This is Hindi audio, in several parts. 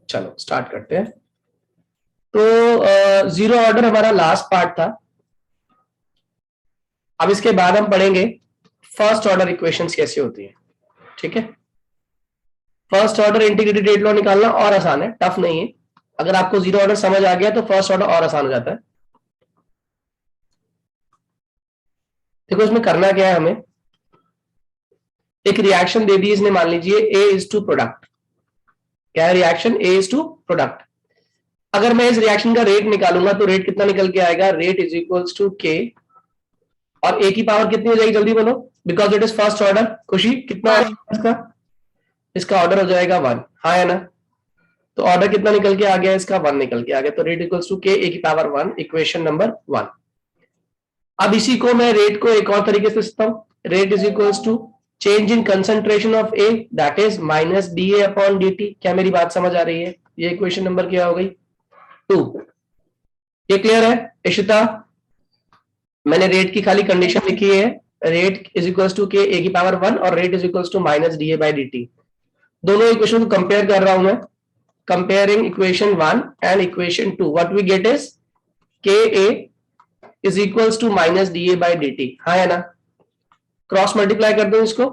चलो स्टार्ट करते हैं। तो जीरो ऑर्डर हमारा लास्ट पार्ट था। अब इसके बाद हम पढ़ेंगे फर्स्ट ऑर्डर इक्वेशंस कैसे होती है। ठीक है, first order integrated rate law निकालना और आसान है, टफ नहीं है। अगर आपको जीरो ऑर्डर समझ आ गया तो फर्स्ट ऑर्डर और आसान हो जाता है। देखो इसमें करना क्या है, हमें एक रिएक्शन दे दी इसने, मान लीजिए ए इज टू प्रोडक्ट। क्या है reaction? A is to product. अगर मैं इस रिएक्शन का रेट निकालूंगा तो रेट कितना निकल के आएगा? रेट इज इक्वल्स टू के, और ए की पावर कितनी हो जाएगी जल्दी बोलो, because it is first order. खुशी कितना ऑर्डर इसका? इसका ऑर्डर हो जाएगा वन, हाँ है ना? तो ऑर्डर कितना निकल के आ गया? इसका वन निकल के आ गया। तो rate equals to k A की power one, equation number one. अब इसी को मैं रेट को एक और तरीके से लिखता हूं। Rate is equals to change in concentration of A, that is minus D A upon D T. क्या मेरी बात समझ आ रही है? ये इक्वेशन नंबर क्या हो गई? टू। ये क्लियर है इशिता? मैंने रेट की खाली कंडीशन लिखी है, rate is equals to k A की पावर वन और rate is equals to minus D A by D t. दोनों इक्वेशन को कंपेयर कर रहा हूं मैं। Comparing equation one and equation two, what we get is k A is equals to minus D A by D t, हाँ है ना? क्रॉस मल्टीप्लाई कर दो इसको,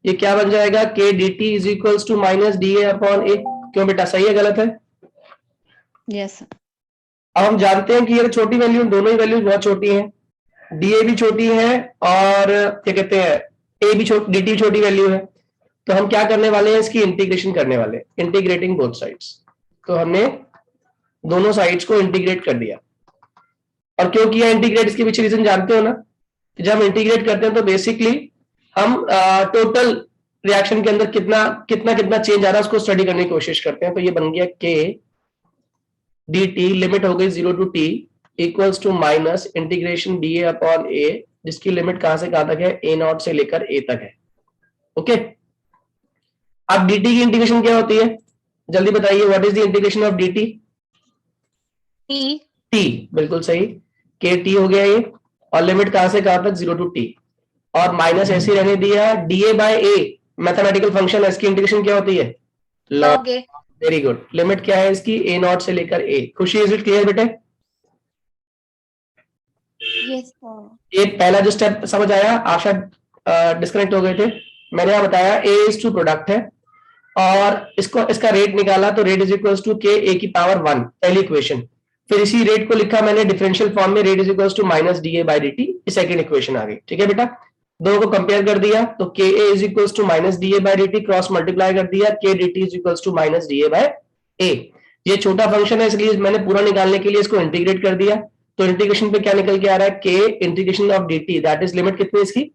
ये क्या बन जाएगा? K d t is equals to minus D A upon A. क्यों बेटा, सही है गलत है? यस। अब हम जानते हैं कि ये छोटी वैल्यू, दोनों ही वैल्यूज बहुत छोटी हैं। डीए भी छोटी है और क्या कहते हैं ए भी छोटी, डी टी छोटी वैल्यू है। तो हम क्या करने वाले हैं? इसकी इंटीग्रेशन करने वाले, इंटीग्रेटिंग बोथ साइड्स। तो हमने दोनों साइड्स को इंटीग्रेट कर दिया। और क्यों किया इंटीग्रेट? इसके पीछे रीजन जानते हो ना? जब हम इंटीग्रेट करते हैं तो बेसिकली हम टोटल रिएक्शन के अंदर कितना कितना कितना चेंज आ रहा है उसको स्टडी करने की कोशिश करते हैं। तो ये बन गया के डी टी, लिमिट हो गई zero to t equals to minus integration D A upon A, जिसकी लिमिट कहां से कहां तक है? ए नॉट से लेकर ए तक है। ओके, अब dt की इंटीग्रेशन क्या होती है जल्दी बताइए? What is the integration of dt? t, बिल्कुल सही, के टी हो गया ये। और लिमिट कहां से कहां तक? Zero to t. और माइनस ऐसे रहने दिया। D A by A mathematical function है, इसकी इंटीग्रेशन क्या होती है? Log A. Very good. Limit क्या है इसकी? ए नॉट से लेकर A. Khushi is it clear बेटे? यस। ये पहला जो स्टेप समझ आया? आशा डिस्कनेक्ट हो गए थे। मैंने यहाँ बताया ए इज टू प्रोडक्ट है और इसको इसका रेट निकाला तो rate is equals to k A की पावर वन, पहली इक्वेशन। फिर इसी रेट को लिखा मैंने डिफरेंशियल फॉर्म में, rate is equals to minus D A by D t, second equation आ गई। ठीक है बेटा, दोनों को कंपेयर कर दिया तो k A is equals to minus D A by D t, cross multiply कर दिया, k d t is equals to minus D A by A. ये छोटा फंक्शन है इसलिए मैंने पूरा निकालने के लिए इसको इंटीग्रेट कर दिया। तो इंटीग्रेशन पे क्या निकल के आ रहा है? के integration of D T, that is limit कितनी इसकी?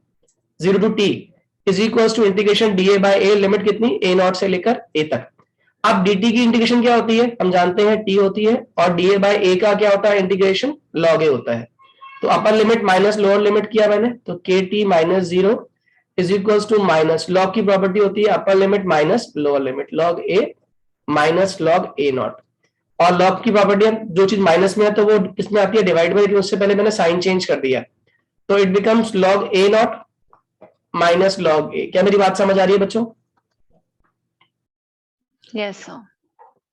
Zero to T is equals to integration D A by A, limit कितनी? ए नॉट से लेकर ए तक। अब dt की इंटीग्रेशन क्या होती है? हम जानते हैं t होती है, और da बाय a का क्या होता है? इंटीग्रेशन log a होता है। तो upper limit minus lower limit किया मैंने, तो के T minus zero is equals to minus, log की प्रॉपर्टी होती है upper limit minus lower limit, log a minus log a not. और लॉग की प्रॉपर्टी जो चीज माइनस में है तो वो किसमें आती है? डिवाइड बाई, उससे पहले मैंने साइन चेंज कर दिया तो it becomes log a not minus log a। क्या मेरी बात समझ आ रही है बच्चों? Yes sir.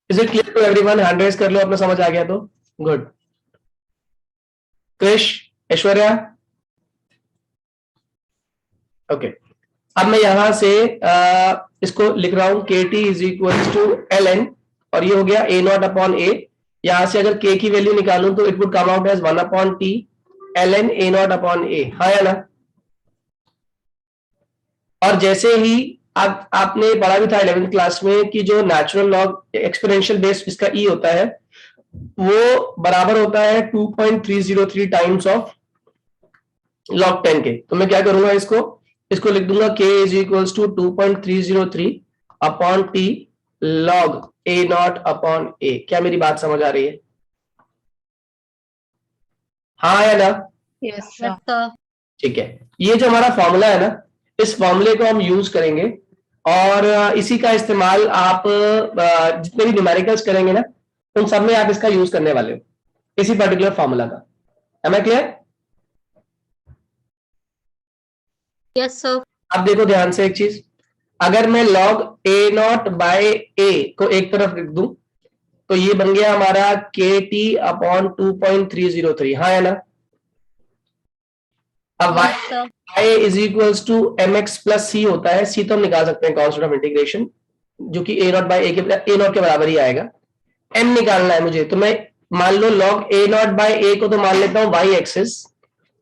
Is it clear to everyone? Hand raise कर लो अपना समझ आ गया तो। गुड। कृष, ऐश्वर्या, ओके। अब मैं यहां से इसको लिख रहा हूं के T is equal to L N, और ये हो गया ए नॉट अपॉन ए। यहां से अगर के की वैल्यू निकालूं तो it would come out as one upon t l n A naught upon A, हाँ या ना? और जैसे ही आपने पढ़ा भी था 11th क्लास में कि जो नेचुरल लॉग एक्सपोनेंशियल बेस इसका ई होता है वो बराबर होता है 2.303 टाइम्स ऑफ log 10 के। तो मैं क्या करूंगा, इसको लिख दूंगा k is equals to 2.303 upon T log a not upon a। क्या मेरी बात समझ आ रही है? हाँ या ना? Yes sir. ठीक है, ये जो हमारा फॉर्मूला है ना, इस फॉर्मूले को हम यूज करेंगे और इसी का इस्तेमाल आप जितने भी न्यूमेरिकल्स करेंगे ना उन सब में आप इसका यूज करने वाले हो, इसी पर्टिकुलर फॉर्मूला का। Am I clear? Yes sir. अब देखो ध्यान से एक चीज, अगर मैं log a not by a को एक तरफ लिख दूं तो ये बन गया हमारा के टी अपॉन 2.303, हाँ है ना। अब Yes, sir. y is equals to m x plus c होता है, सी तो हम निकाल सकते हैं कांस्टेंट ऑफ इंटीग्रेशन, जो कि a naught by A not के बराबर ही आएगा। m निकालना है मुझे, तो मैं मान लो log a नॉट बाई ए को तो मान लेता हूँ y एक्सिस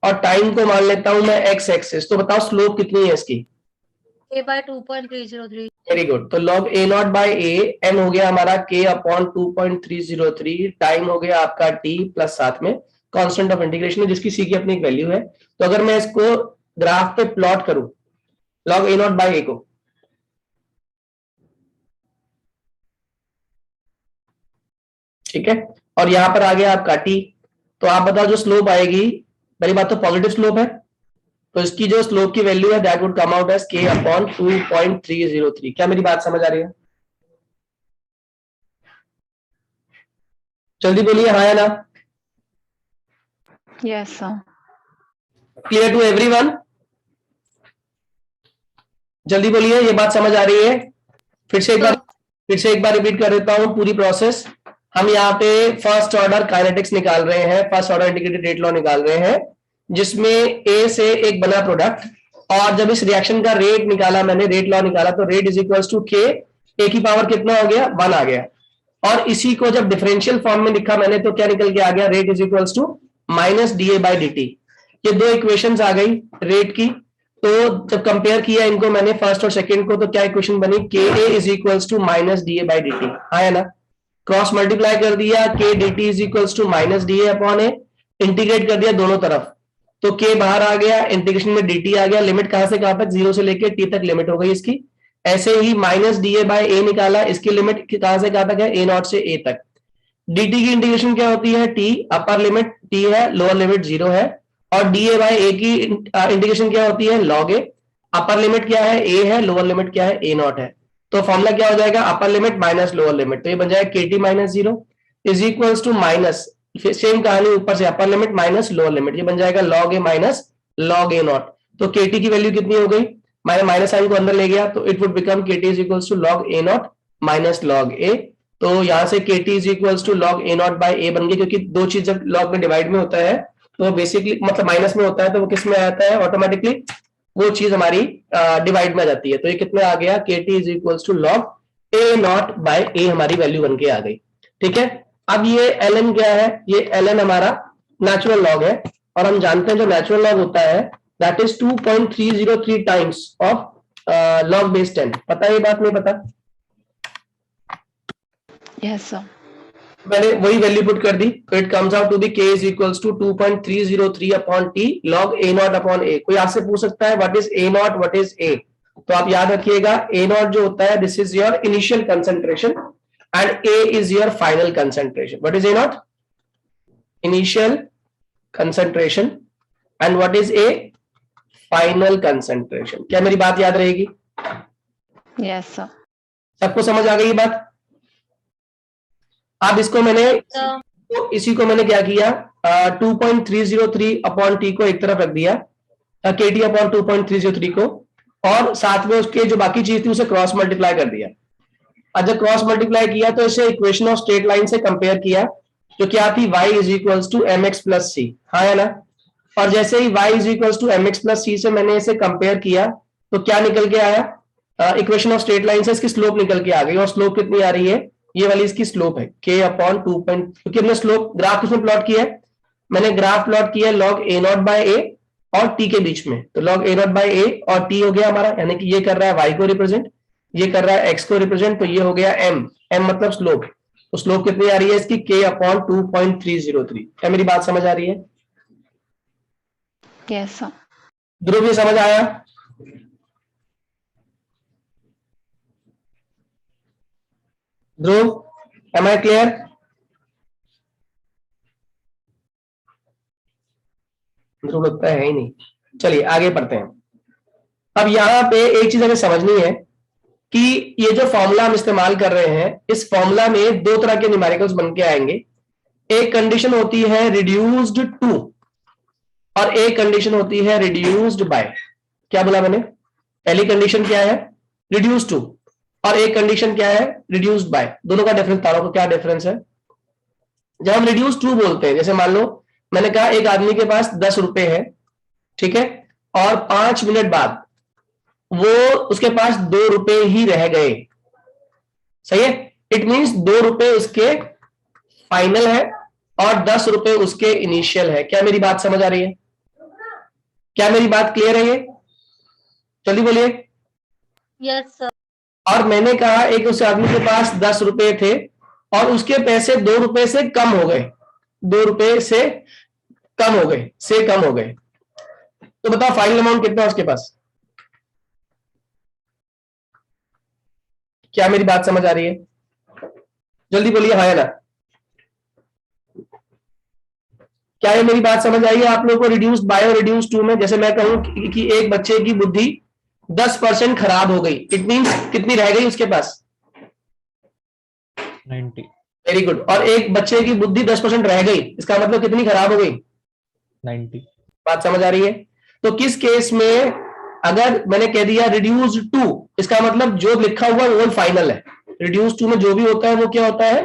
और टाइम को मान लेता हूं मैं x एक्सिस। तो बताओ स्लोप कितनी है इसकी? A by 2.303. Very good. तो log a naught by A, m हो गया हमारा k अपॉन 2.303, टाइम हो गया आपका t प्लस साथ में कांस्टेंट ऑफ इंटीग्रेशन है जिसकी c की अपनी एक वैल्यू है। तो अगर मैं इसको ग्राफ पे प्लॉट करूं log a नॉट बाई ए को, ठीक है, और यहां पर आ गया आपका t, तो आप बताओ जो स्लोप आएगी, पहली बात तो पॉजिटिव स्लोप है, तो इसकी जो स्लोप की वैल्यू है that would come out as k upon 2.303। क्या मेरी बात समझ आ रही है? जल्दी बोलिए हाँ या ना। Yes, sir. Clear to everyone? जल्दी बोलिए, ये बात समझ आ रही है? फिर से एक बार रिपीट कर देता हूं पूरी प्रोसेस। हम यहाँ पे फर्स्ट ऑर्डर काइनेटिक्स निकाल रहे हैं, first order integrated rate law निकाल रहे हैं, जिसमें ए से एक बना प्रोडक्ट, और जब इस रिएक्शन का रेट निकाला मैंने, रेट लॉ निकाला, तो rate is equals to k, A की पावर कितना हो गया? 1 आ गया। और इसी को जब डिफरेंशियल फॉर्म में लिखा मैंने तो क्या निकल के आ गया? Rate is equals to minus D A by D T. ये दो इक्वेशंस आ गई रेट की। तो जब कंपेयर किया इनको मैंने फर्स्ट और सेकंड को, तो क्या इक्वेशन बनी? K A is equals to minus D A by D t, आया ना। क्रॉस मल्टीप्लाई कर दिया, k d t is equals to minus D A upon A, integrate कर दिया दोनों तरफ, तो के बाहर आ गया, इंटीग्रेशन में डी टी आ गया, लिमिट कहां से कहां तक? 0 से लेके टी तक लिमिट हो गई इसकी। ऐसे ही माइनस डी ए बाई ए निकाला, इसकी लिमिट कहां से कहां तक है? ए नॉट से ए तक। dt की इंटीग्रेशन क्या होती है? t, अपर लिमिट t है, लोअर लिमिट 0 है। और da बाई ए की इंटीग्रेशन क्या होती है? log a, अपर लिमिट क्या है? a है, लोअर लिमिट क्या है? a नॉट है। तो फॉर्मूला क्या हो जाएगा? Upper limit minus lower limit, तो ये बन जाएगा kt minus 0 is equals to minus, same कहानी ऊपर से, upper limit minus lower limit, ये बन जाएगा log a minus log a not. तो kt की वैल्यू कितनी हो गई? मैंने माइनस साइन को अंदर ले गया, तो it would become kt is equals to log a not minus log a। तो यहां से kt is equals to log a naught by A बन गई, क्योंकि दो चीज जब log में डिवाइड में होता है तो बेसिकली मतलब माइनस में होता है, तो वो किस में आता है? ऑटोमेटिकली वो चीज हमारी डिवाइड में आ जाती है। तो ये कितने आ गया? kt is equals to log a naught by A, हमारी वैल्यू बन के आ गई। ठीक है, अब ये ln क्या है? ये ln हमारा नेचुरल लॉग है, और हम जानते हैं जो नेचुरल लॉग होता है that is 2.303 times of log base 10। पता है ये बात? नहीं पता? Yes, sir. मैंने वही वैल्यू पुट कर दी, तो it comes out to be k is equals to 2.303 upon t log a not upon a। कोई आपसे पूछ सकता है what is a not, what is a? तो आप याद रखिएगा a नॉट जो होता है this is your initial concentration and a is your final concentration. What is a not? Initial concentration, and what is a? Final concentration. क्या मेरी बात याद रहेगी? Yes, sir. सबको समझ आ गई ये बात? अब इसको मैंने Sir. तो इसी को मैंने क्या किया? 2.303 अपॉन टी को एक तरफ रख दिया, के टी अपॉन 2.303 को, और साथ में उसके जो बाकी चीज थी उसे क्रॉस मल्टीप्लाई कर दिया। और जब क्रॉस मल्टीप्लाई किया तो इसे इक्वेशन ऑफ स्ट्रेट लाइन से कंपेयर किया, जो क्या थी? y is equals to m x plus c, हाँ है ना। और जैसे ही y is equals to m x plus c से मैंने इसे कंपेयर किया, तो क्या निकल के आया? इक्वेशन ऑफ स्ट्रेट लाइन से इसकी स्लोप निकल के आ गई, और स्लोप कितनी आ रही है? ये वाली इसकी स्लोप है k अपॉन 2. क्योंकि हमने स्लोप ग्राफ किसमें प्लॉट किया है? मैंने ग्राफ प्लॉट किया log a not by a और t के बीच में, तो log a not by a और t हो गया हमारा, यानी कि ये कर रहा है y को रिप्रेजेंट, ये कर रहा है x को रिप्रेजेंट, तो ये हो गया m मतलब स्लोप। तो स्लोप कितनी आ रही है इसकी? k upon 2.303। क्या मेरी बात समझ आ रही है? Yes, sir. ध्रुव, ये समझ आया? ध्रुव, एम आई क्लियर? ध्रुव लगता है ही नहीं। चलिए आगे बढ़ते हैं। अब यहाँ पे एक चीज हमें समझनी है कि ये जो फॉर्मूला हम इस्तेमाल कर रहे हैं, इस फॉर्मूला में दो तरह के न्यूमेरिकल्स बन के आएंगे। एक कंडीशन होती है रिड्यूस्ड टू, और एक कंडीशन होती है रिड्यूस्ड बाय। क्या बोला मैंने? पहली कंडीशन क्या है? रिड्यूस टू, और एक कंडीशन क्या है, रिड्यूस्ड बाय। दोनों का डिफरेंस तारों को क्या डिफरेंस है। जब हम रिड्यूस टू बोलते हैं, जैसे मान लो मैंने कहा एक आदमी के पास 10 रुपए है, ठीक है, और 5 मिनट बाद वो उसके पास 2 रुपए ही रह गए, सही है। इट मींस 2 रुपए उसके फाइनल है और 10 रुपए उसके इनिशियल है। क्या मेरी बात समझ आ रही है, क्या मेरी बात क्लियर है ये, जल्दी बोलिए। Yes sir. और मैंने कहा एक उस आदमी के पास 10 रुपए थे और उसके पैसे 2 रुपए से कम हो गए, 2 रुपए से कम हो गए, तो बताओ फाइनल अमाउंट कितना है उसके पास। क्या मेरी बात समझ आ रही है, जल्दी बोलिए हाँ या ना। क्या ये मेरी बात समझ आई है आप लोगों को। रिड्यूस्ड बाय और रिड्यूस्ड टू में जैसे मैं कहूं कि एक बच्चे की बुद्धि 10% खराब हो गई, इट मींस कितनी रह गई उसके पास, 90। Very good. और एक बच्चे की बुद्धि 10% रह गई, इसका मतलब कितनी खराब हो गई, 90। बात समझ आ रही है। तो किस केस में अगर मैंने कह दिया रिड्यूस टू, इसका मतलब जो लिखा हुआ वो फाइनल है। रिड्यूस टू में जो भी होता है वो क्या होता है,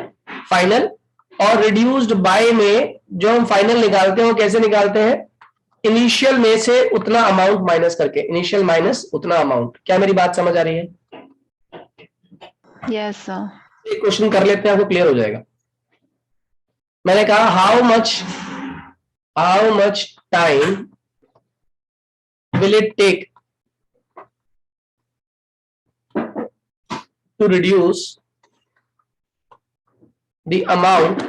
फाइनल। और रिड्यूस्ड बाय में जो हम फाइनल निकालते हैं वो कैसे निकालते हैं, इनिशियल में से उतना अमाउंट माइनस करके, इनिशियल माइनस उतना अमाउंट। क्या मेरी बात समझ आ रही है। Yes sir. एक क्वेश्चन कर लेते हैं, आपको क्लियर हो जाएगा। मैंने कहा how much time will it take to reduce the amount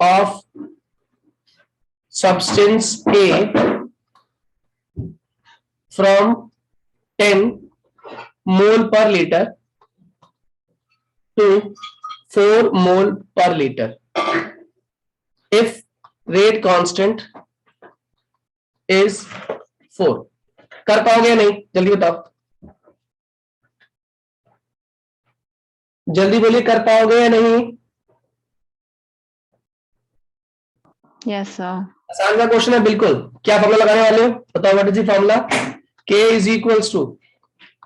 of substance A from 10 mole per liter to 4 mole per liter if rate constant is 4। कर पाओगे या नहीं, जल्दी बताओ, जल्दी बोलिए, कर पाओगे या नहीं। Yes sir. आसान का क्वेश्चन है बिल्कुल। क्या फॉर्मूला लगाने वाले हो, बताओ what is the formula. K is equals to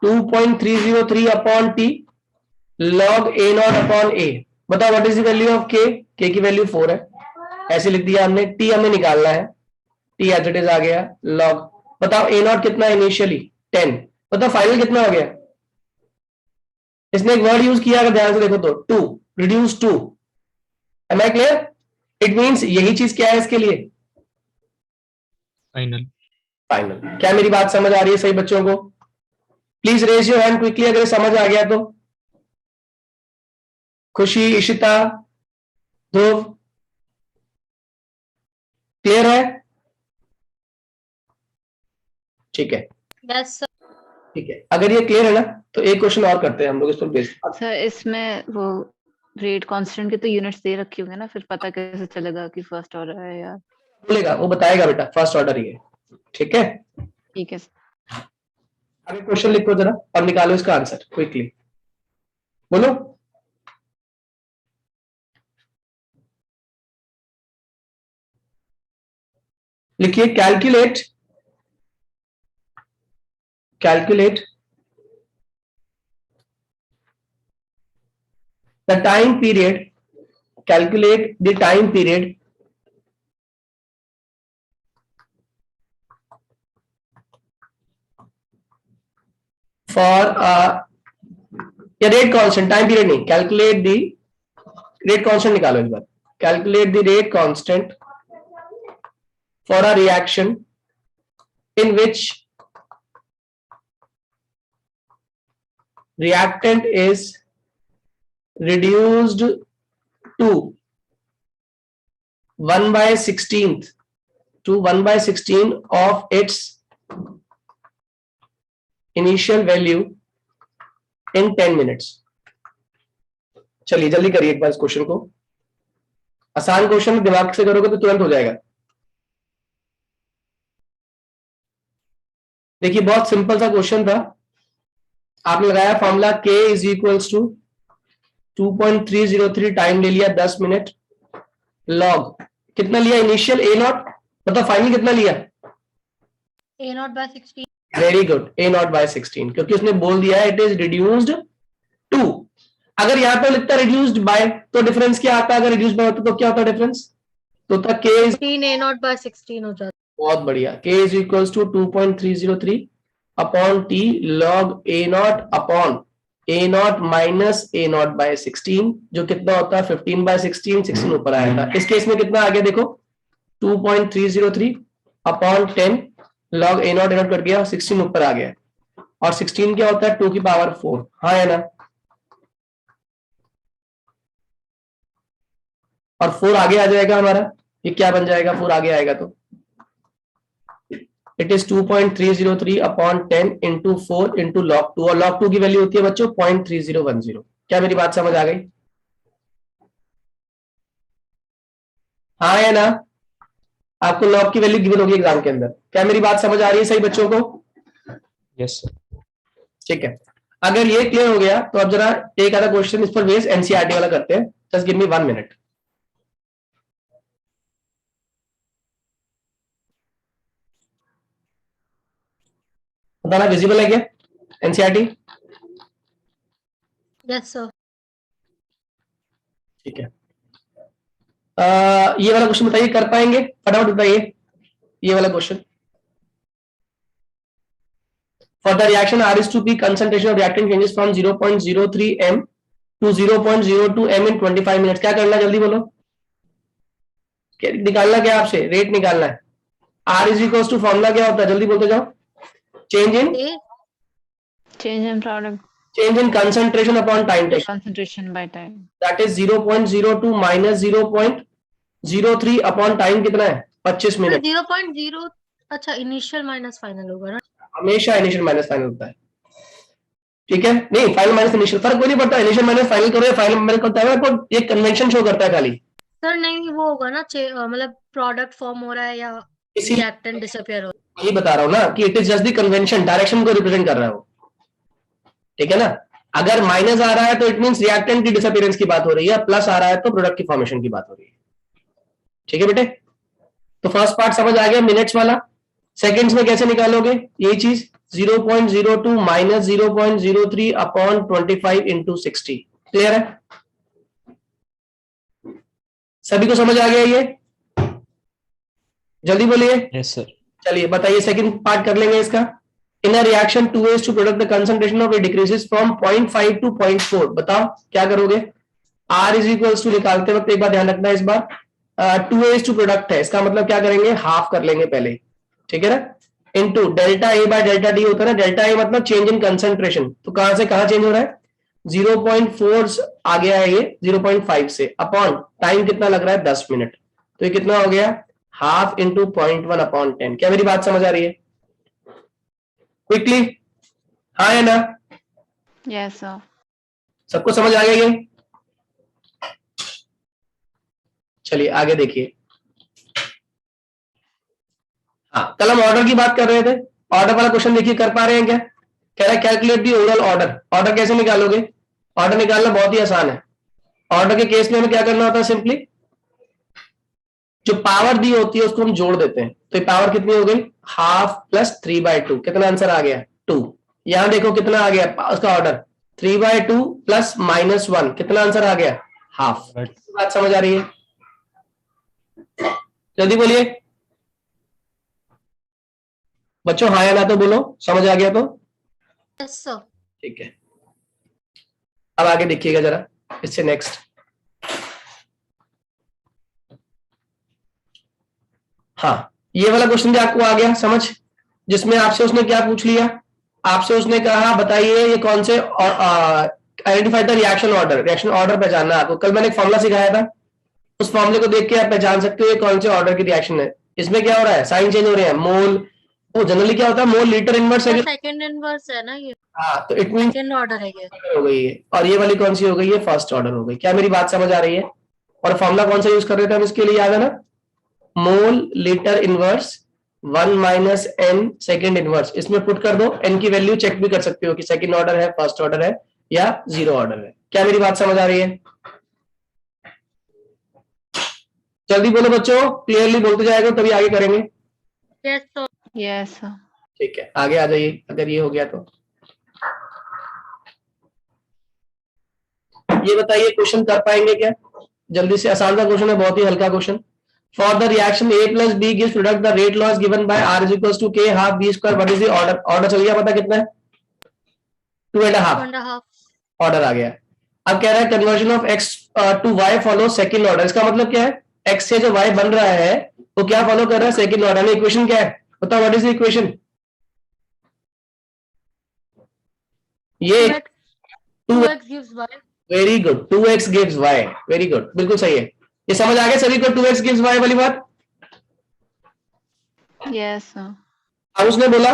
2.303 upon T log A not upon A। बताओ what is the value of K। K की वैल्यू 4 है, ऐसे लिख दिया हमने। T हमें निकालना है, T एज इट इज आ गया लॉग। बताओ A नॉट कितना इनिशियली 10, बताओ फाइनल कितना हो गया। इसने एक वर्ड यूज किया, अगर ध्यान से देखो तो 2, reduce to. Am I clear. It means यही चीज क्या है इसके लिए, फाइनल। फाइनल। क्या मेरी बात समझ आ रही है सही बच्चों को। Please raise your hand quickly अगर समझ आ गया तो। खुशी, इशिता, ध्रुव, क्लियर है। ठीक है, यस सर। ठीक है। अगर ये क्लियर है ना तो एक क्वेश्चन और करते हैं हम लोग इस पर बेस्ड। सर इसमें वो रेट कांस्टेंट के तो यूनिट्स दे रखी होंगे ना, फिर पता कैसे चलेगा कि फर्स्ट ऑर्डर है या। बोलेगा, वो बताएगा बेटा फर्स्ट ऑर्डर ही है, ठीक है। ठीक है सर। आगे क्वेश्चन लिखो जरा और निकालो इसका आंसर क्विकली, बोलो। लिखिए calculate the time period, calculate the time period for rate constant, time period नहीं, calculate the rate constant निकालो इस बार। calculate the rate constant for a reaction in which reactant is reduced to 1/16 of its initial value in 10 minutes। चलिए जल्दी करिए एक बार इस क्वेश्चन को। आसान क्वेश्चन दिमाग से करोगे तो तुरंत हो जाएगा। देखिए बहुत सिंपल सा क्वेश्चन था। आपने लगाया formula K is equals to 2.303 time ले लिया 10 मिनट, लॉग कितना लिया इनिशियल A नॉट, मतलब फाइनल कितना लिया A not by 16। Very good, A not by 16, क्योंकि उसने बोल दिया है इट इज रिड्यूस्ड टू। अगर यहाँ पे लिखता रिड्यूस्ड बाय तो डिफरेंस क्या आता? अगर रिड्यूस्ड बाय होता तो क्या होता डिफरेंस? तो होता k is 15 a not by 16 हो जाता। बहुत बढ़िया, k is equals to 2.303 upon t log a not upon a not minus a not by 16, जो कितना होता है 15 बाय 16, 16 ऊपर आया था। इस केस में कितना आ गया देखो, 2.303 upon 10 log a not cut गया, 16 ऊपर आ गया, और 16 क्या होता है 2 की पावर 4, हाँ है ना? और 4 आगे आ जाएगा हमारा, ये क्या बन जाएगा 4 आगे आएगा तो it is 2.303 upon 10 into 4 into log 2, और log 2 की वैल्यू होती है बच्चों 0.3010। क्या मेरी बात समझ आ गई? हाँ है ना? आपको log की वैल्यू गिवन होगी एग्जाम के अंदर। क्या मेरी बात समझ आ रही है सही बच्चों को? Yes sir. ठीक है, अगर ये क्लियर हो गया तो अब जरा एक आधा क्वेश्चन इस पर बेस एनसीईआरटी वाला करते हैं। Just give me 1 minute. बताना विजिबल है क्या एनसीईआरटी? Yes sir. ठीक है, ये वाला क्वेश्चन बताइए, कर पाएंगे? फटाफट बताइए ये वाला question. For the reaction R is to P, concentration of reactant changes from 0.03 m to 0.02 m in 25 minutes। क्या करना है जल्दी बोलो, निकालना क्या आपसे? रेट निकालना है। R is equal to formula क्या होता है, जल्दी बोलते जाओ। Change in product change in concentration upon time take, concentration by time. That is 0.02 minus 0.03 upon time कितना है 25 मिनट। 0.0 अच्छा इनिशियल माइनस फाइनल होगा ना? हमेशा इनिशियल माइनस फाइनल होता है, ठीक है? नहीं, फाइनल माइनस इनिशियल फर्क कोई नहीं पड़ता, इनिशियल माइनस फाइनल करो या फाइनल माइनस करता है, आपको ये कन्वेंशन शो करता है खाली। सर नहीं वो होगा ना मतलब प्रोडक्ट फॉर्म हो रहा है या इसी रिएक्टेंट डिसअपीयर हो रहा यही बता रहा हूं ना कि it is just the convention, direction को रिप्रेजेंट कर रहा है वो, ठीक है ना? अगर माइनस आ रहा है तो इट मींस रिएक्टेंट की डिसअपीयरेंस की बात हो रही है, प्लस आ रहा है तो प्रोडक्ट की फॉर्मेशन की बात हो रही है, ठीक है बेटे? तो फर्स्ट पार्ट समझ आ गया मिनट्स वाला। सेकंड्स में कैसे निकालोगे यही चीज, 0.02 माइनस 0.03 अपॉन 25 इंटू 60। क्लियर है? सभी को समझ आ गया ये? जल्दी बोलिए। Yes sir. चलिए बताइए, सेकंड पार्ट कर लेंगे इसका। इन a reaction 2 ways to product the concentration of it decreases from 0.5 to 0.4। बताओ क्या करोगे? R इज इक्वल्स टू निकालते वक्त एक बार ध्यान रखना है, इस बार 2 ways to product है, इसका मतलब क्या करेंगे, हाफ कर लेंगे पहले, ठीक है ना? Into delta A by delta D होता है ना, डेल्टा ए मतलब चेंज इन कंसंट्रेशन, तो कहां से कहां चेंज हो रहा है, 0.4 आ गया है ये 0.5 से, अपॉन टाइम कितना लग रहा है 10 मिनट, तो ये कितना हो गया हाफ इंटू 0.1 अपॉन 10। क्या मेरी बात समझ आ रही है? क्विकली, हाँ है ना? Yes sir. सबको समझ आ गया ये? चलिए आगे देखिए। हाँ, कल हम ऑर्डर की बात कर रहे थे, ऑर्डर वाला क्वेश्चन देखिए, कर पा रहे हैं क्या? कह रहा है calculate the overall order. Order कैसे निकालोगे? ऑर्डर निकालना बहुत ही आसान है। ऑर्डर के केस में हमें क्या करना होता है, सिंपली जो पावर दी होती है उसको हम जोड़ देते हैं, तो ये पावर कितनी हो गई, हाफ प्लस 3/2। कितना आंसर आ गया 2। यहां देखो कितना आ गया उसका ऑर्डर, 3/2 प्लस -1, कितना आंसर आ गया हाफ। बात समझ आ रही है? जल्दी बोलिए बच्चों, हाँ या ना तो बोलो, समझ आ गया तो? Yes sir. ठीक है, अब आगे देखिएगा जरा इससे नेक्स्ट। हाँ, ये वाला क्वेश्चन भी आपको आ गया समझ, जिसमें आपसे उसने क्या पूछ लिया, आपसे उसने कहा बताइए ये कौन से identify the reaction order. Reaction order पहचानना आपको, कल मैंने एक फॉर्मूला सिखाया था, उस फॉर्मूले को देख के आप पहचान सकते हो ये कौन से ऑर्डर की रिएक्शन है। इसमें क्या हो रहा है, साइन चेंज हो रहे हैं, मोल, वो जनरली क्या होता है मोल लीटर इनवर्स है, सेकंड इनवर्स है ना ये? हाँ, तो इट मींस सेकंड ऑर्डर है ये। हो गई है, और ये वाली कौन सी हो गई है, फर्स्ट ऑर्डर हो गई। क्या मेरी बात समझ आ रही है? और फॉर्मूला कौन सा यूज कर रहे थे हम इसके लिए, याद है ना, mole litre inverse 1 minus n second inverse. इसमें पुट कर दो, n की वैल्यू चेक भी कर सकते हो कि सेकंड ऑर्डर है, फर्स्ट ऑर्डर है या जीरो ऑर्डर है। क्या मेरी बात समझ आ रही है? जल्दी बोलो बच्चों, क्लियरली बोलते जाएगा तभी आगे करेंगे। Yes sir. Yes sir. ठीक है, आगे आ जाइए अगर ये हो गया तो। ये बताइए क्वेश्चन कर पाएंगे क्या जल्दी से? आसान सा क्वेश्चन है, बहुत ही हल्का question. For the reaction A plus B gives product the rate law is given by R is equals to K half B square, what is the order? Order चल गया, पता कितना है? 2.5 2.5 ऑर्डर आ गया। अब कह रहा है conversion of x to y follow second order. इसका मतलब क्या है? x से जो y बन रहा है वो क्या फॉलो कर रहा है? सेकंड ऑर्डर में। इक्वेशन क्या है बताओ, व्हाट इज द इक्वेशन? ये 2x gives y. Very good, 2x gives y, very good, बिल्कुल सही है। ये समझ आ गया सभी को 2x gives y वाली बात? Yes sir. अब उसने बोला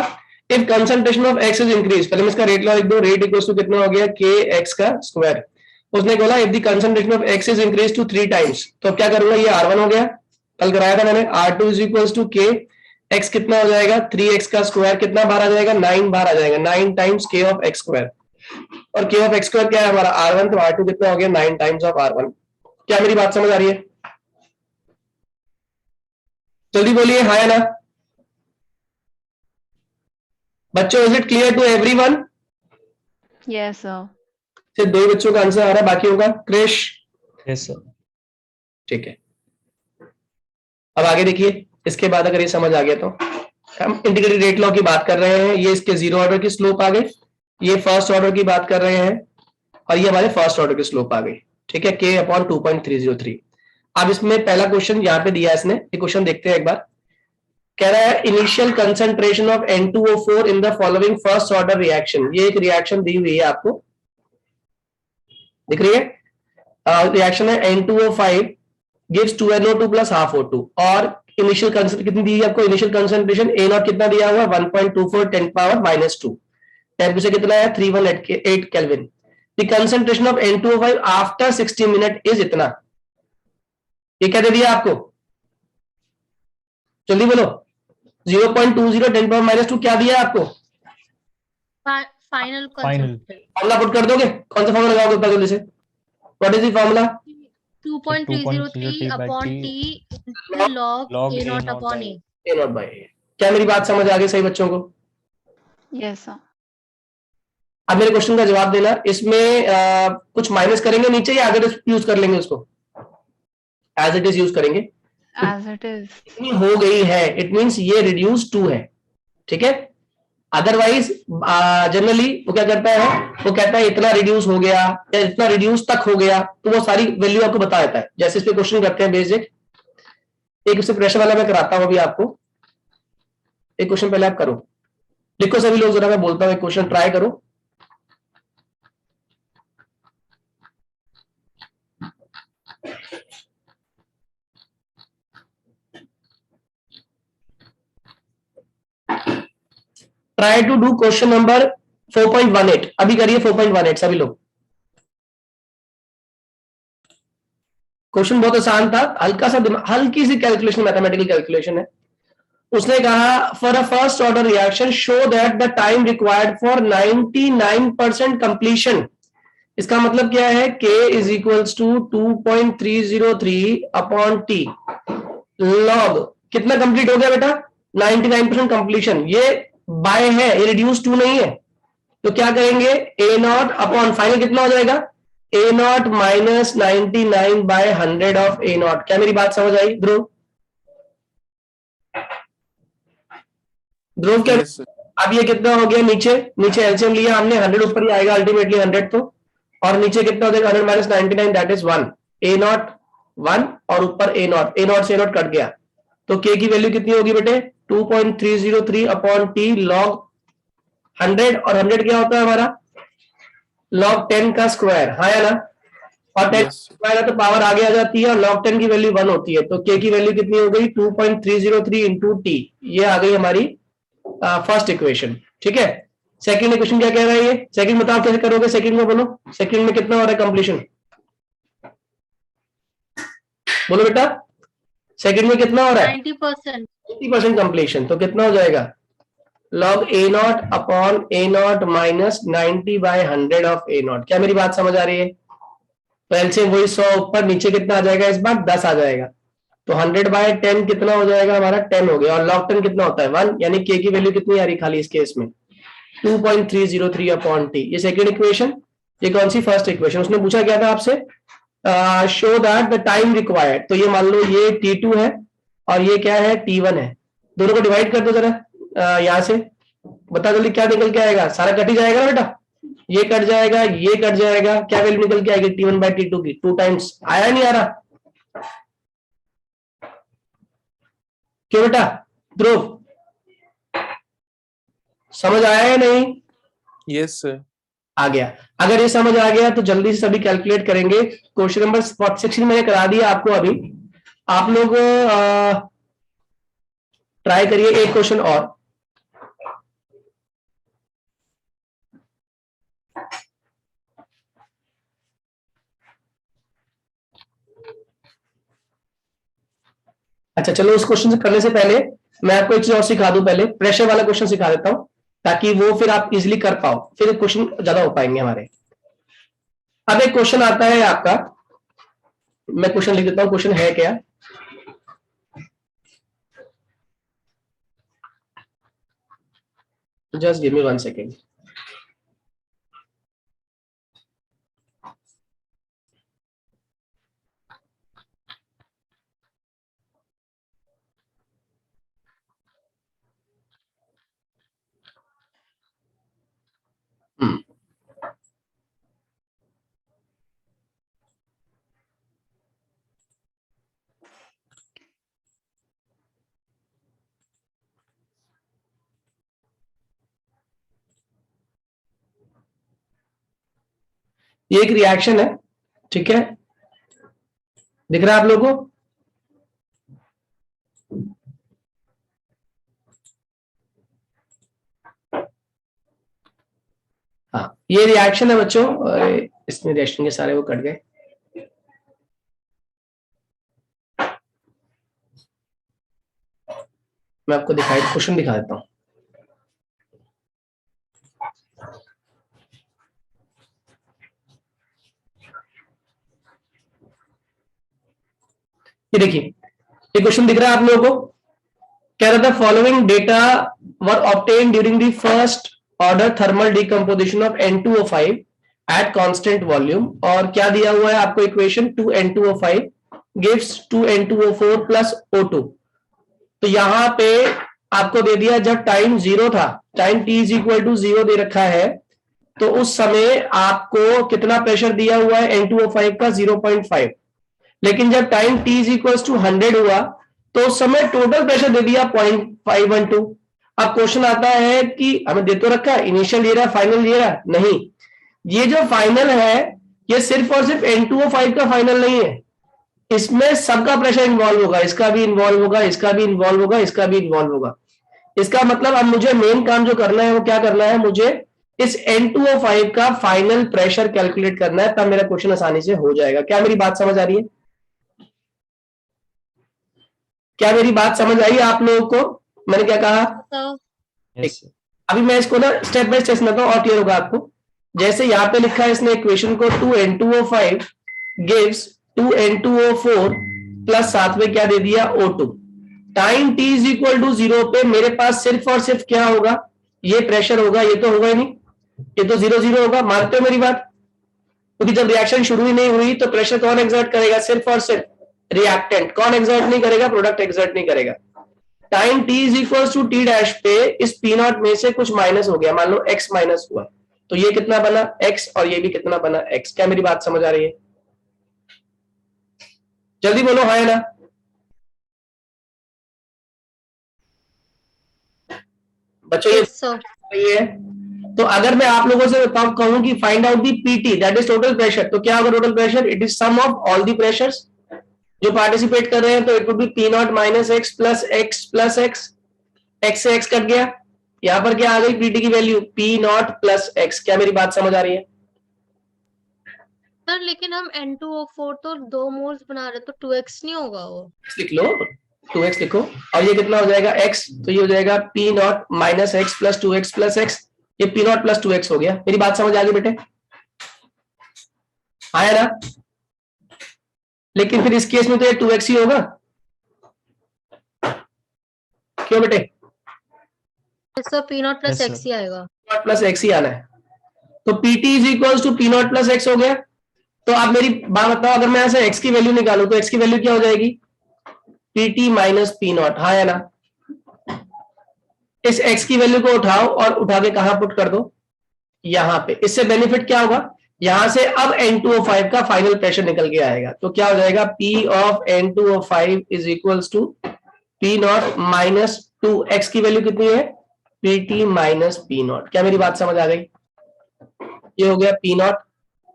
if concentration of x is increase, पहले मैं इसका रेट लॉ लिख दो, रेट इक्वल्स टू कितना हो गया? kx का स्क्वायर। उसने बोला if the concentration of x is increase to 3 times, तो क्या करूंगा? ये r1 हो गया, कल कराया था मैंने। r2 is equals to k, x कितना हो जाएगा? 3x का स्क्वायर, कितना बार आ जाएगा? 9 बार आ जाएगा, 9 times k of x square. और k ऑफ x स्क्वायर क्या है हमारा? r1, तो r2 कितना हो गया? 9 टाइम्स ऑफ r1। क्या मेरी बात समझ आ रही है? जल्दी बोलिए हाँ या ना बच्चों। Is it clear to everyone? Yes sir. सिर्फ 2 बच्चों का आंसर आ रहा है, बाकियों का? क्रिश? Yes, sir. ठीक है, अब आगे देखिए। इसके बाद अगर ये समझ आ गया तो हम इंटीग्रेटेड रेट लॉ की बात कर रहे हैं। ये इसके जीरो ऑर्डर की स्लोप आ गई, ये फर्स्ट ऑर्डर की बात कर रहे हैं, और ये हमारे फर्स्ट ऑर्डर की स्लोप आ गई। ठीक है, k अपॉन 2.303। अब इसमें पहला क्वेश्चन यहाँ पे दिया है इसने, ये क्वेश्चन देखते हैं एक बार। कह रहा है initial concentration of N2O4 in the following first order reaction. ये एक रिएक्शन दी हुई है, आपको दिख रही है? रिएक्शन है N2O5 gives 2NO2 plus half O2, और इनिशियल कंसंट्रेशन कितनी दी है आपको? इनिशियल कंसंट्रेशन A0 कितना दिया हुआ? 1.24 10⁻⁻2। टेम्परेचर कितना है? 318 kelvin. The concentration of N2O5 after 60 minute is इतना। ये क्या दे दिया आपको? जल्दी बोलो। 0.20 10⁻⁻2 क्या दिया आपको? Final Final. फॉर्मूला पुट कर दोगे? कौन सा फॉर्मूला लगाओगे जल्दी से? What is the formula? 2.303 upon t into log A0 upon A. A0 by A। क्या मेरी बात समझ आ गई सही बच्चों को? Yes sir. अब मेरे क्वेश्चन का जवाब देना। इसमें कुछ माइनस करेंगे नीचे या अगर यूज कर लेंगे उसको? एज इट इज यूज करेंगे। As it is. इतनी हो गई है, इट मींस ये रिड्यूस टू है। ठीक है, अदरवाइज जनरली वो क्या करता है? वो कहता है इतना रिड्यूस हो गया या इतना रिड्यूस तक हो गया, तो वो सारी वैल्यू आपको बता देता है। जैसे इस पे क्वेश्चन करते हैं बेसिक, एक उससे प्रेशर वाला मैं कराता हूं अभी आपको। एक क्वेश्चन पहले आप करो, लिखो सभी लोग जरा, मैं बोलता हूं एक क्वेश्चन ट्राई करो। Try to do question number 4.18। अभी करिए 4.18 सभी लोग। क्वेश्चन बहुत आसान था, हल्का सा हल्की सी कैलकुलेशन, मैथमेटिकल कैलकुलेशन है। उसने कहा for a first order reaction show that the time required for 99% completion. इसका मतलब क्या है? k is equals to 2.303 upon T log कितना कंप्लीट हो गया बेटा? 99% कंप्लीशन। ये बाय है, ये रिड्यूस टू नहीं है, तो क्या करेंगे? A0 अपॉन फाइनल कितना हो जाएगा? A0 minus 99 bye 100 of A0। क्या मेरी बात समझ आई ध्रुव? ध्रुव क्या? अब ये कितना हो गया? नीचे नीचे एलसीएम लिया हमने, 100 ऊपर ही आएगा अल्टीमेटली 100 तो, और नीचे कितना हो जाएगा? 100 माइनस 99 दैट इज 1। A0 1 और ऊपर A0, A0 से A0 कट गया, तो k की वैल्यू कितनी होगी बेटे? 2.303 अपॉन टी लॉग 100, और 100 क्या होता है हमारा? लॉग 10 का स्क्वायर, हाँ या ना? और 10 स्क्वायर है तो पावर आगे आ जाती है, और लॉग 10 की वैल्यू 1 होती है, तो k की वैल्यू कितनी हो गई? 2.303 इंटू टी। ये आ गई हमारी फर्स्ट इक्वेशन। ठीक है, सेकंड इक्वेशन क्या कह रहा है? ये सेकंड बताओ कैसे करोगे? सेकंड में बोलो, सेकंड में कितना हो रहा है कंप्लीशन? बोलो बेटा, सेकंड में कितना हो रहा है? 90%. 90% कंप्लीशन, तो कितना हो जाएगा? log A0 upon A0 minus 90 by 100 of A0। क्या मेरी बात समझ आ रही है? तो एलसीएम वही 100 ऊपर, नीचे कितना आ जाएगा इस बार? 10 आ जाएगा। तो 100/10 कितना हो जाएगा हमारा 10 हो गया, और log 10 कितना होता है 1, यानी k की वैल्यू कितनी आ रही खाली इस केस में 2.303/t। ये सेकंड इक्वेशन। ये कौन सी फर्स्ट इक्वेशन, उसने पूछा क्या था आपसे, show that the time required, तो ये मान लो ये t2 है और ये क्या है t1 है, दोनों को डिवाइड कर दो जरा यहां से, बता जल्दी क्या निकल के आएगा, सारा कट ही जाएगा ना बेटा, ये कट जाएगा ये कट जाएगा, क्या वैल्यू निकल के आएगी t1/t2 की 2 टाइम्स, आया नहीं आ रहा, क्यों बेटा ध्रुव, समझ आया है नहीं? Yes sir. आ गया। अगर ये समझ आ गया तो जल्दी से सभी कैलकुलेट करेंगे। क्वेश्चन नंबर 16 मैंने करा दिया आपको अभी, आप लोग ट्राई करिए एक क्वेश्चन और। अच्छा चलो, उस क्वेश्चन से करने से पहले मैं आपको एक चीज और सिखा दूं, पहले प्रेशर वाला क्वेश्चन सिखा देता हूं ताकि वो फिर आप इजीली कर पाओ, फिर क्वेश्चन ज्यादा हो पाएंगे हमारे। अब एक क्वेश्चन आता है आपका, मैं क्वेश्चन लिख देता हूं, क्वेश्चन है क्या, जस्ट गिव मी 1 सेकेंड। ये एक रिएक्शन है, ठीक है, दिख रहा है आप लोगों को? हाँ, ये रिएक्शन है बच्चों, इसमें रिएक्शन के सारे वो कट गए। मैं आपको क्वेश्चन दिखा देता हूं। ये देखिए, ये क्वेश्चन दिख रहा है आप लोगों को, कह रहा था following data were obtain during the first order thermal decomposition of N2O5 at constant volume, और क्या दिया हुआ है आपको equation 2N2O5 gives 2N2O4 plus O2। तो यहां पे आपको दे दिया जब टाइम 0 था, time t is equal to 0 दे रखा है, तो उस समय आपको कितना प्रेशर दिया हुआ है N2O5 का 0.5, लेकिन जब time t is equal to 100 हुआ तो उस समय टोटल प्रेशर दे दिया 0.512। अब क्वेश्चन आता है कि हमें दे तो रखा है इनिशियल ले रहा फाइनल ले रहा नहीं, ये जो फाइनल है ये सिर्फ और सिर्फ N2O5 का फाइनल नहीं है, इसमें सबका प्रेशर इन्वॉल्व होगा, इसका भी इन्वॉल्व होगा, इसका भी इन्वॉल्व होगा, इसका भी इन्वॉल्व होगा। इसका मतलब अब मुझे मेन काम जो करना है वो क्या करना है, मुझे इस N2O5 का फाइनल प्रेशर कैलकुलेट करना है, तब मेरा क्वेश्चन आसानी से हो जाएगा। क्या मेरी बात समझ आ रही है? क्या मेरी बात समझ आई आप लोगों को? मैंने क्या कहा? Yes, sir. अभी मैं इसको ना स्टेप बाय स्टेप समझाता हूं और क्लियर होगा आपको। जैसे यहाँ पे लिखा है इसने इक्वेशन को 2N2O5 गिव्स 2N2O4 प्लस साथ में क्या दे दिया O2। Time t is equal to 0 पे मेरे पास सिर्फ और सिर्फ क्या होगा, ये प्रेशर होगा, ये तो होगा ही नहीं, ये तो 0 होगा। मानते हो मेरी बात? क्योंकि जब रिएक्शन शुरू ही नहीं हुई तो प्रेशर कौन एक्सर्ट करेगा, सिर्फ और सिर्फ रिएक्टेंट। कौन एक्सर्ट नहीं करेगा? प्रोडक्ट एक्सर्ट नहीं करेगा। Time t is equal to t dash पे इस पी नॉट में से कुछ माइनस हो गया, मान लो x माइनस हुआ, तो ये कितना बना x और ये भी कितना बना x। क्या मेरी बात समझ आ रही है? जल्दी बोलो हाँ है ना? बच्चों ये है। तो अगर मैं आप लोगों से कहूं कि find out the PT that is total pressure, तो क्या होगा total pressure? It is sum of all the pressures जो पार्टिसिपेट कर रहे हैं, तो it would be P naught minus x plus x plus x, x से एक्स कट गया, यहां पर क्या आ गई पीटी की value P naught plus x. क्या मेरी बात समझ आ रही है? सर लेकिन हम N2O4 तो 2 मोल्स बना रहे, तो 2x नहीं होगा वो? लिख लो 2x लिखो, और ये कितना हो जाएगा x, तो ये हो जाएगा P naught minus x plus 2x plus x, ये पी नॉट प्लस 2x हो गया। मेरी बात समझ आ गई बेटे? आया ना? लेकिन फिर इस केस में तो ये 2x ही होगा, क्यों बेटे? Sir P naught plus Yes, x ही आएगा। नॉट प्लस एक्स ही आना है, तो P t is equals to P naught plus x हो गया। तो आप मेरी बात बताओ, अगर मैं यहाँ से एक्स की वैल्यू निकालूं तो एक्स की वैल्यू क्या हो जाएगी? पीटी माइनस पी नॉट, हाँ है ना? इस एक्स की वैल्यू को उठाओ और उठा के कहां पुट कर दो? यहां पे। इससे बेनिफिट क्या होगा? यहां से अब N2O5 का फाइनल प्रेशर निकल के आएगा, तो क्या हो जाएगा? P of N2O5 is equals to P naught minus 2, x की वैल्यू कितनी है? PT minus P naught. क्या मेरी बात समझ आ गई? ये हो गया P naught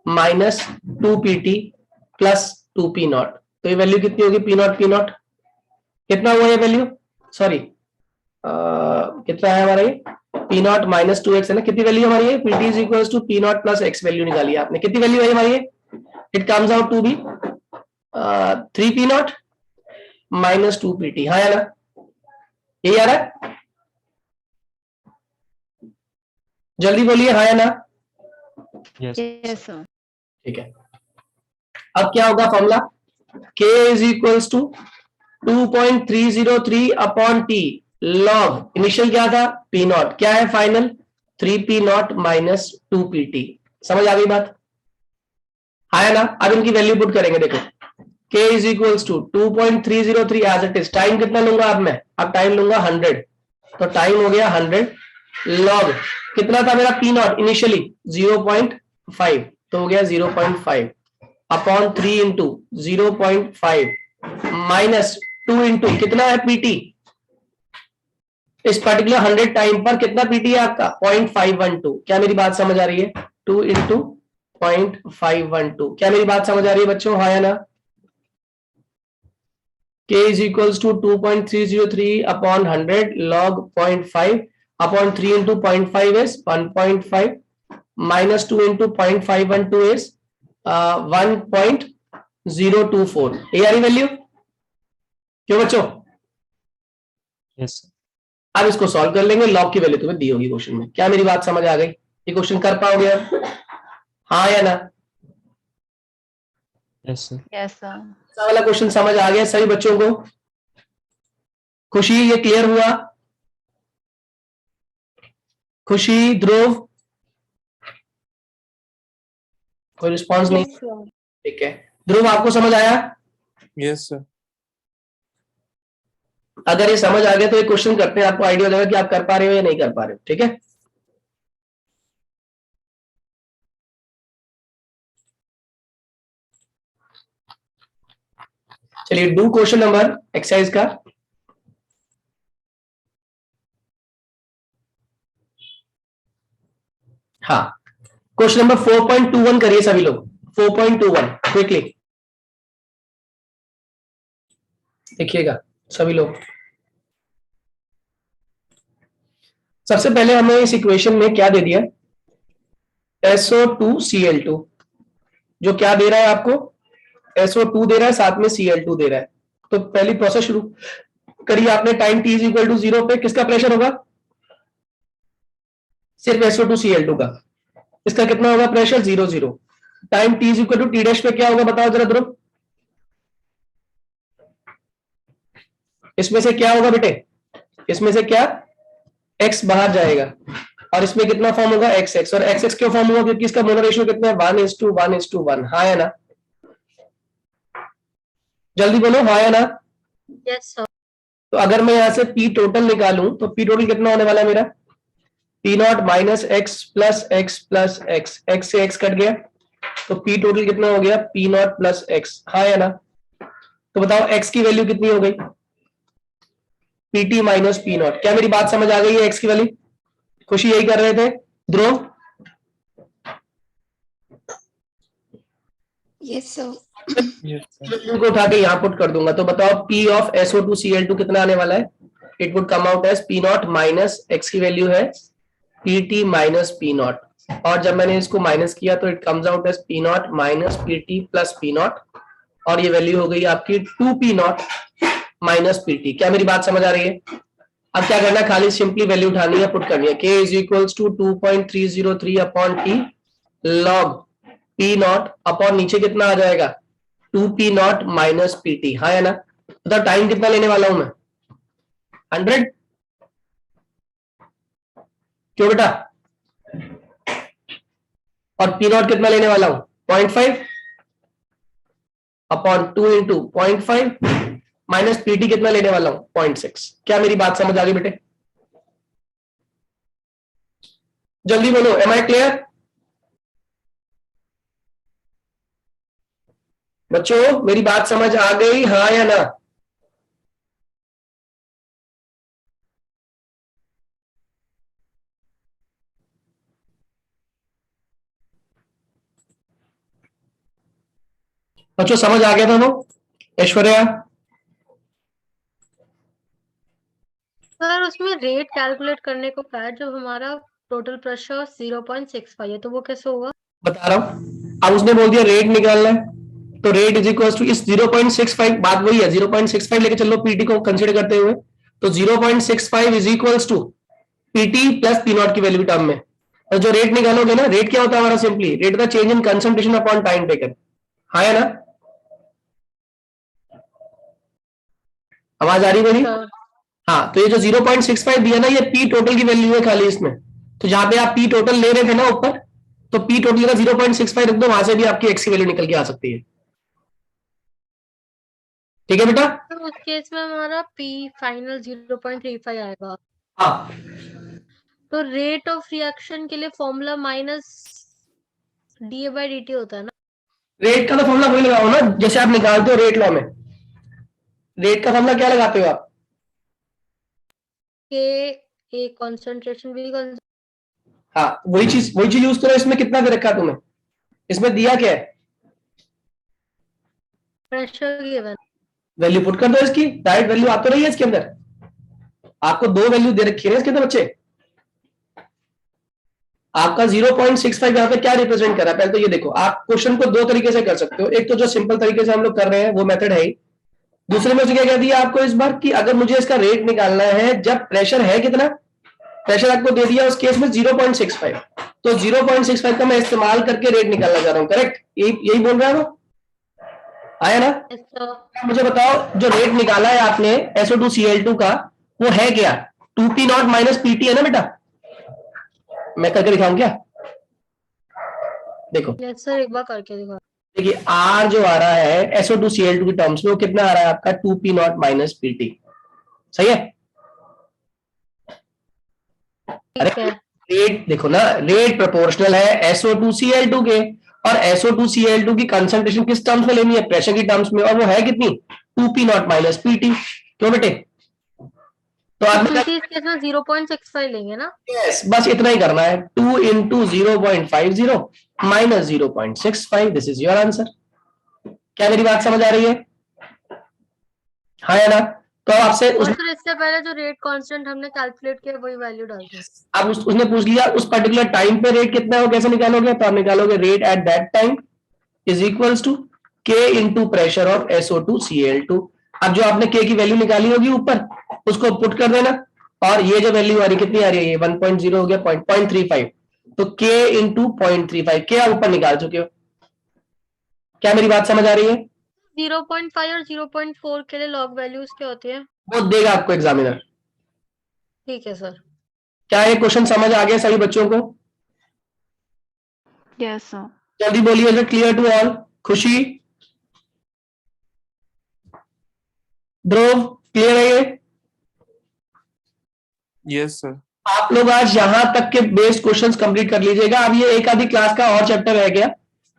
minus 2PT plus 2P not. तो ये वैल्यू कितनी होगी? P नॉट P नॉट कितना हुआ ये वैल्यू? सॉरी, कितना है हमारा ये? P नॉट माइनस 2x है ना? कितनी वैल्यू हमारी है? PT is equals to P naught plus x value निकाली है आपने, कितनी वैल्यू है हमारी ये? It comes out to be 3P naught minus 2PT, हाँ है ना? यही आ रहा है? जल्दी बोलिए, हाँ है ना? Yes. Yes sir. ठीक है, अब क्या होगा formula? K is equals to 2.303 upon T log initial क्या था? P नॉट, क्या है final? 3P naught minus 2PT। समझ आ गई बात? है ना? अब इनकी वैल्यू पुट करेंगे, देखो K is equals to 2.303 as it is. Time कितना लूंगा अब मैं? अब टाइम लूंगा 100, तो टाइम हो गया 100 लॉग कितना था मेरा? P नॉट इनिशियली 0.5, तो हो गया 0.5 अपॉन 3 इंटू 0.5 माइनस 2 इंटू कितना है? PT। इस पर्टिकुलर 100 टाइम पर कितना PT है आपका? 0.512। क्या मेरी बात समझ आ रही है? 2 इंटू 0.512। क्या मेरी बात समझ आ रही है बच्चों, हाँ या ना? K is equals to 2.303 upon 100 log 0.5 upon 3 into 0.5 is 1.5 minus 2 into 0.512 is 1.024। ये आ रही वैल्यू? क्यों बच्चों? Yes. अब इसको सॉल्व कर लेंगे, लॉग की वैल्यू तुम्हें दी होगी क्वेश्चन में। क्या मेरी बात समझ आ गई? ये क्वेश्चन कर पाओगे अब, हाँ या ना? Yes, sir. Yes sir. ऐसा वाला क्वेश्चन समझ आ गया सभी बच्चों को? खुशी, ये क्लियर हुआ? खुशी, ध्रुव, कोई रिस्पॉन्स नहीं? ठीक है, ध्रुव आपको समझ आया? Yes sir. अगर ये समझ आ गया तो ये क्वेश्चन करते हैं, आपको आइडिया हो जाएगा कि आप कर पा रहे हो या नहीं कर पा रहे हो। ठीक है, चलिए डू क्वेश्चन नंबर एक्सरसाइज का। हाँ, क्वेश्चन नंबर 4.21 करिए सभी लोग। 4.21 क्विकली देखिएगा सभी लोग। सबसे पहले हमें इस इक्वेशन में क्या दे दिया? SO2Cl2, जो क्या दे रहा है आपको? SO2 दे रहा है, साथ में Cl2 दे रहा है। तो पहली प्रोसेस शुरू करिए आपने। Time t is equal to 0 पे किसका प्रेशर होगा? सिर्फ SO2Cl2 का। इसका कितना होगा pressure? 0 0। Time t is equal to t dash पे क्या होगा बताओ जरा ध्रुव? इसमें से क्या होगा बेटे? इसमें से क्या? x बाहर जाएगा और इसमें कितना फॉर्म होगा? XX। और XX क्यों फॉर्म होगा? क्योंकि इसका मोलर रेशियो कितना है? 1:1:1, हाँ या ना? जल्दी बोलो, हाँ या ना? Yes sir. तो अगर मैं यहां से P टोटल निकालूं तो P टोटल कितना होने वाला है मेरा? P naught minus x plus x plus x, x से एक्स कट गया, तो P टोटल कितना हो गया? P नॉट प्लस एक्स, हाँ या ना? तो बताओ x की वैल्यू कितनी हो गई? PT minus P naught. क्या मेरी बात समझ आ गई है? x की वैल्यू खुशी यही कर रहे थे ध्रुव? Yes sir. को उठा के यहाँ पुट कर दूंगा, तो बताओ P ऑफ SO2Cl2 कितना आने वाला है? It would come out as P naught minus x की वैल्यू है PT माइनस P नॉट, और जब मैंने इसको माइनस किया तो it comes out as P naught minus PT plus P naught, और ये वैल्यू हो गई आपकी 2P नॉट माइनस PT। क्या मेरी बात समझ आ रही है? अब क्या करना है? खाली सिंपली वैल्यू उठानी है, पुट करनी है। K is equals to 2.303 upon T log P naught upon नीचे कितना आ जाएगा? 2P नॉट माइनस PT, हाँ है ना? तो टाइम कितना लेने वाला हूं मैं? 100 क्यों बेटा? और पी नॉट कितना लेने वाला हूं? 0.5 अपॉन 2 इंटू 0.5 माइनस पीटी कितना लेने वाला हूं? 0.6। क्या मेरी बात समझ आ गई बेटे? जल्दी बोलो, एम आई क्लियर बच्चों? मेरी बात समझ आ गई, हाँ या ना? बच्चों समझ आ गया था वो? ऐश्वर्या सर उसमें रेट कैलकुलेट करने को कहा है, जब हमारा टोटल प्रेशर 0.65 है तो वो कैसे होगा? बता रहा हूं। अब उसने बोल दिया रेट निकालना है, तो रेट इज इक्वल टू इस 0.65, बात वही है 0.65 लेके चलो पीटी को कंसीडर करते हुए, तो 0.65 is equals to PT plus P naught की वैल्यू टर्म में। और जो रेट निकालोगे ना, रेट क्या होता है हमारा? Simply rate the change in concentration upon time taken. हाँ है ना? आवाज आ रही मेरी? हाँ, तो ये जो 0.65 दिया ना, ये पी टोटल की वैल्यू है खाली इसमें। तो जहां पे आप पी टोटल ले रहे थे ना ऊपर, तो पी टोटल का 0.65 रख दो, वहां से भी आपकी एक्स की वैल्यू निकल के आ सकती है। ठीक है बेटा? तो उस केस में हमारा पी फाइनल 0.35 आएगा। हाँ, तो रेट ऑफ रिएक्शन के लिए formula minus D by D T होता है ना? रेट का तो फॉर्मूला वही लगाओ ना, जैसे आप निकालते हो रेट लॉ में। रेट का फॉर्मूला क्या लगाते हो आप? के ए कंसंट्रेशन बी हाँ, वही चीज यूज करो। इसमें कितना दे रखा तुमने? इसमें दिया क्या है? Pressure given. वैल्यू पुट कर दो इसकी, डायरेक्ट वैल्यू आ तो रही है इसके अंदर। आपको दो वैल्यू दे रखी है इसके अंदर बच्चे। आपका 0.65 यहाँ पे क्या रिप्रेजेंट कर रहा है? पहले तो ये देखो, आप क्वेश्चन को दो तरीके से कर सकते हो। एक तो जो सिंपल तरीके से हम लोग कर रहे हैं वो मेथड है ही। दूसरे में क्या कह दिया आपको इस बार कि अगर मुझे इसका रेट निकालना है जब प्रेशर है कितना, प्रेशर आपको दे दिया उस केस में 0.65, तो 0.65 का मैं इस्तेमाल करके रेट निकालना चाह रहा हूं। करेक्ट? यही बोल रहा है वो, आया ना? मुझे बताओ, जो रेट निकाला है आपने SO2Cl2 का, वो है क्या? 2P नॉट माइनस पीटी है ना बेटा? मैं करके दिखाऊं क्या? देखो, यस सर, एक बार करके दिखा। देखिए आर जो आ रहा है SO2Cl2 की टर्म्स में, वो कितना आ रहा है आपका? 2P not minus PT. सही है? ठीक है। रेट देखो ना, रेट प्रोपोर्शनल है SO2Cl2 के, और SO2Cl2 की कंसंट्रेशन किस टर्म्स में लेनी है? प्रेशर की टर्म्स में, और वो है कितनी? 2P not minus PT. क्यों बेटे? तो आपने इस केस में 0.65 लेंगे ना? यस, बस इतना ही करना है। 2 into 0.50 minus 0.65, this is your answer. क्या मेरी बात समझ आ रही है? हाँ या ना? तो आपसे और फिर इससे पहले जो रेट कांस्टेंट हमने कैलकुलेट किया वही वैल्यू डाल दो। अब उसने पूछ लिया उस पर्टिकुलर टाइम पे रेट कितना हो, कैसे निकालोगे? तो आप निकालोगे rate at that time is equals to K into pressure of SO2Cl2। अब जो आपने के की वैल्यू निकाली होगी ऊपर, उसको पुट कर देना, और ये जो वैल्यू आ रही कितनी आ रही है? ये 1.0 हो गया, 0.35, तो के इंटू 0.35 के आप ऊपर निकाल चुके हो। क्या मेरी बात समझ आ रही है? 0.5 और 0.4 के लिए लॉग वैल्यूज क्या होती है? वो देगा आपको एग्जामिनर। ठीक है सर। क्या ये क्वेश्चन समझ आ गया सभी बच्चों को? Yes sir. जल्दी बोलिए, is it clear to all? Khushi, Dhruv, clear है ये? Yes sir. आप लोग आज यहां तक के बेस्ड क्वेश्चंस कंप्लीट कर लीजिएगा। अब ये एक आधी क्लास का और चैप्टर रह गया।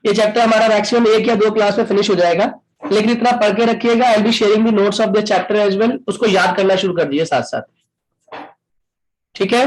ये चैप्टर हमारा मैक्सिमम 1 या 2 क्लास में फिनिश हो जाएगा, लेकिन इतना पढ़ के रखिएगा। I will be sharing the notes of this chapter as well. उसको याद करना शुरू कर दीजिए साथ साथ, ठीक है?